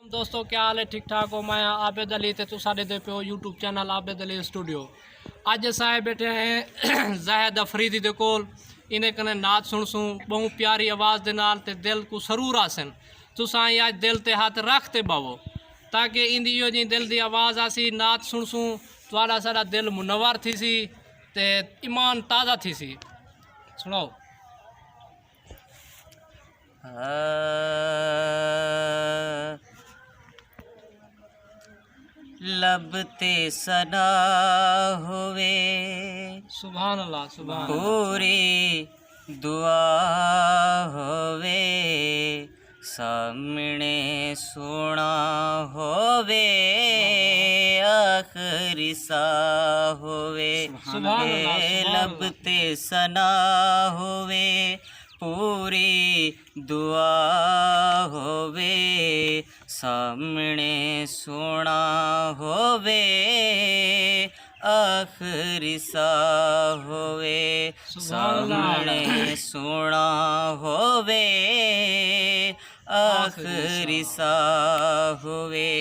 दोस्तों क्या हाल है, ठीक ठाक हो। मैं आबिद अली ते तू साडे दे पे हो YouTube channel Abid Ali studio. अज असां बैठे हैं ज़ाहिद अफरीदी दे कोल। इन्हें कने नात सुनसूं बहु प्यारी आवाज़ दे नाल ते दिल को सरूर आसन। तुसां अज दिल ते हाथ रख ते बवो ताकि इंदी इहो जी दिल दी आवाज़ आसी नात सुनसूं तुहाड़ा सारा दिल मुनव्वर थी सी ते ईमान ताज़ा थी सी। सुनाओ। लब ते सना होवे सुभान अल्लाह सुभान अल्लाह। पूरी दुआ होवे सामने सोना होवे आखिरी सा होवे सुभान अल्लाह, सुभान लब अल्लाह। ते सना होवे पूरी दुआ होवे सामने सोना होवे आखिरी सा होवे सामने सोना होवे आखिरी सा होवे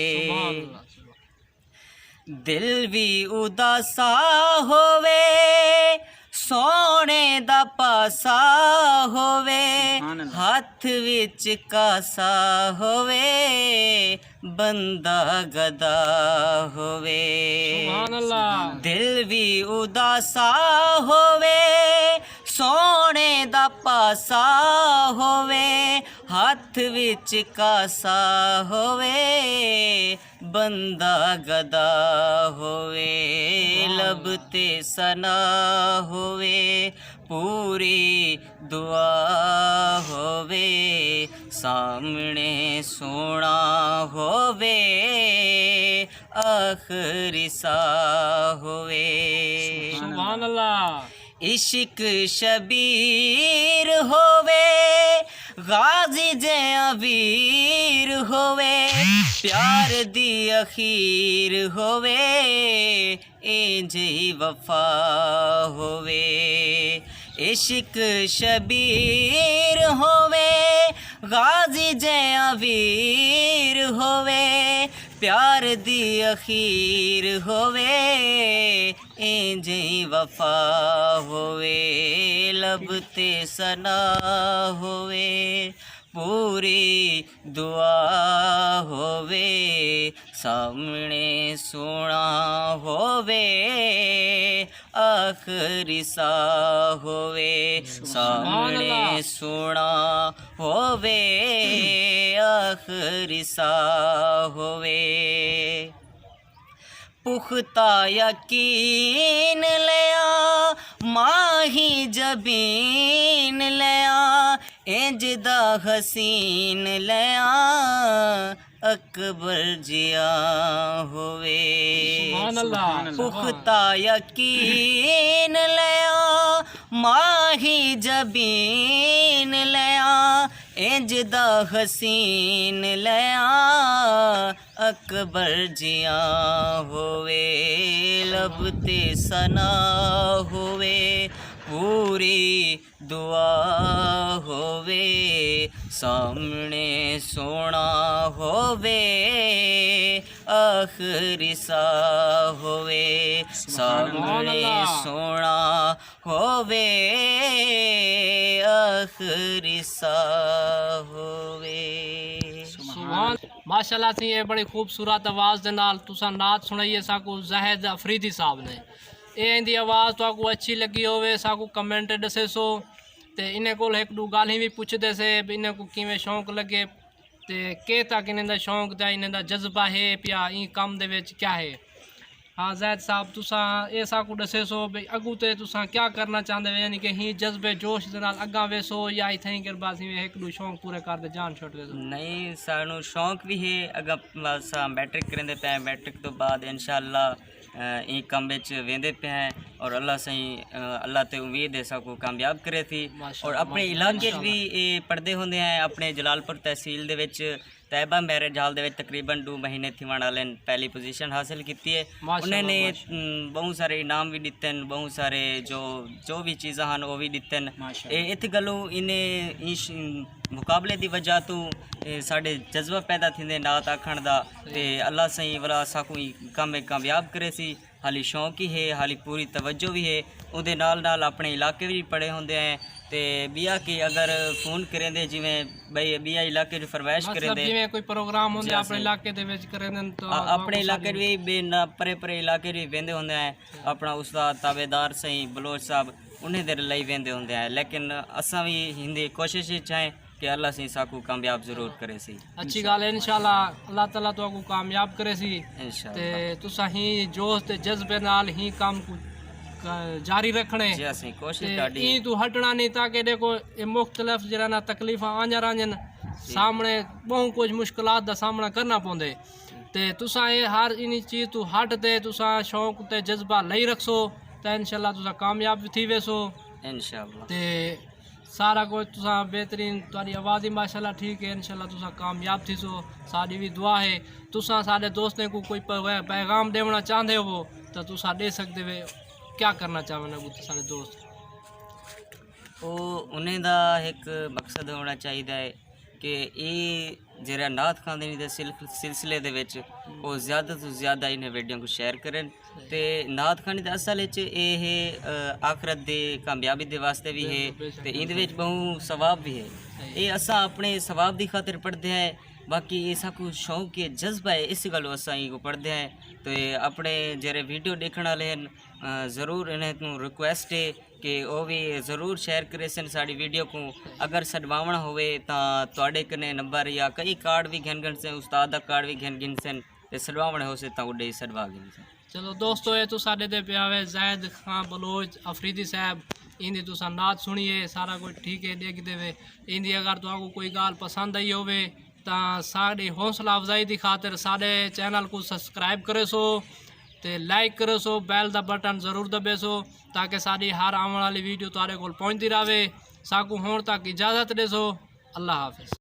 दिल भी उदासा होवे सोने दा पासा होवे हथ विच कासा होवे बंदा गदा होवे सुभान अल्लाह। दिल भी उदासा होवे सोने दा पासा होवे हथ विच कासा होवे बंदा गदा होवे लब ते सना होवे पूरी दुआ होवे सामने सोना होवे आखिरी सा होवे सुभान अल्लाह। इश्क शबीर होवे गाजी जे अबीर होवे प्यार दी अखीर होवे इंज ही वफा होवे इश्क शबीर होवे गाजी जे अबीर होवे प्यार दी अखीर होवे इंज ही वफा होवे लब ते सना होवे पूरी दुआ होवे सामने सोना होवे आखिरी सा होवे सामने सोना होवे आखिरी सा होवे पुख्ता यकीन लिया माही जबीन लिया इंज दा हसीन लिया अकबर जिया होवे सुभान अल्लाह। पुख्ता यकीन लिया माही जबीन लिया इंज दा हसीन लिया अकबर जिया होवे लब ते सना होवे पूरी दुआ होवे सामने सोना होवे आखिरी सा होवे सामने सोना होवे आखिरी सा होवे सुभान माशाल्लाह थी। ये बड़ी खूबसूरत आवाज़ दे नाल तुसा नात सुनाइए साकू ज़ाहिद अफरीदी साहब ने। ये इंदी आवाज़ तो अच्छी लगी होवे साकू कमेंट दसे सो ते इन्हें को एक दो गाली भी पूछते से इन्हें को किवें शौक लगे ते के तक इन्हें दा शौक दा इन्हें दा जज्बा है पिया ई काम दे विच क्या है। हाँ ज़ाहिद साहब तुसा ये साकू दसे सो भाई अगू ते तुसा क्या करना चाहते हो, यानी कि ही जज्बे जोश दे नाल अगा वेसो या इथें कर बस एक दो शौक पूरे कर दे जान छोड़ दे। नहीं सानू शौक भी है अगर बस मैट्रिक करेंदे पे मैट्रिक तो बाद इंशाअल्लाह ई कम बिच वेंदे पे हैं और अल्लाह सही अल्लाह ते उम्मीद है सबको कामयाब करे थी। और अपने इलाके भी ये पढ़ते होंगे हैं अपने जलालपुर तहसील दे विच तैयबा मैरिज हाल दे विच तकरीबन 2 महीने थिवण वाले पहली पोजीशन हासिल की है। उन्होंने बहुत सारे इनाम भी दिते हैं, बहुत सारे जो भी चीज़ां हैं वो भी दिते हैं। इत गलों इन्हें मुकाबले की वजह तो साढ़े जज्बा पैदा थींदे नात आखण दा ते अल्लाह सही वाला साकू काम कामयाब करे सी। हाली शौक ही है, हाली पूरी तवज्जो भी है, उहदे नाल अपने इलाके भी पड़े होंदे हैं ते बिया कि अगर फोन करेंदे जिवें बई बिया इलाके जो फरमाइश करेंदे जिवें कोई प्रोग्राम होंदे अपने इलाके दे विच करेंदे तो अपने इलाके भी बेना परे परे इलाके भी वेंदे होंदे हैं। अपना उस्ताद ताबेदार सही बलोच साहब उन्हें दे लई वेंदे होंदे हैं। लेकिन असां भी हिंदी कोशिश चाहें कि अल्लाह सी साकू कामयाब जरूर करे सी। अच्छी गल है इंशाल्लाह अल्लाह ताला तुहाकू कामयाब करे सी इंशाल्लाह ते तुसां ही जोश ते जज्बे नाल ही काम को जारी रखने जी असीं कोशिश करदी ई तू हटना नहीं ताकि देखो ये मुख्तलिफ जरा ना तकलीफां आंजा रांजन सामने बहुत कुछ मुश्किलात दा सामना करना पौंदे ते तुसां ये हर इन चीज़ तू हट ते तुसां शौक ते जज्बा लई रखसो ते इंशाल्लाह तुसां कामयाब थी वेसो इंशाल्लाह ते सारा कुछ तुसां बेहतरीन तुहाडी आवाज़ ही माशाल्लाह ठीक है। इंशाल्लाह तुसां कामयाब थी सो साडी भी दुआ है। तुसां साडे दोस्तें को कोई पैगाम देना चाहते हो तो तुसां दे सकते हो, क्या करना चाहते सारे दोस्त? वो उन्हें दा एक मकसद होना चाहिए कि ये जरा नात खाने दे सिलसिले दे विच वो ज़्यादा तो ज़्यादा इन्हें वीडियो को शेयर करें ते नात खाने दे असल च ये आखरत दे कामयाबी दे वास्ते भी है ते इहदे विच बहु सवाब भी है। ये असा अपने सवाब की खातिर पढ़ते हैं, बाकी ये साकू शौक के जज्बा है इस गलो असा को पढ़ते हैं। तो अपने जेरे वीडियो देखने वाले हैं ज़रूर इन्हें रिक्वेस्ट है कि वो भी ज़रूर शेयर करें सन साड़ी वीडियो को। अगर सडवावना होवे तो कने नंबर या कई कार्ड भी घन से उस्ताद का कार्ड भी घन सन ते सडवावने हो से तो उडे सडवा गए सन। चलो दोस्तों ये तो साडे दे प्यावे ज़ैद खां बलोच अफरीदी साहब इंदी तुसा नात सुनिए सारा कुछ ठीक है देखते वे। इंदी अगर तुहाकू कोई गाल पसंद आई होवे तो साड़ी हौसला अफजाई की खातिर साडे चैनल को सब्सक्राइब करे सो ते लाइक करो सो, बैल का बटन जरूर दबे सो ताकि साड़ी हर आने वाली वीडियो तुहाडे कोल पहुंचती रहे। साकू होण तक इजाज़त दे सो। अल्लाह हाफिज़।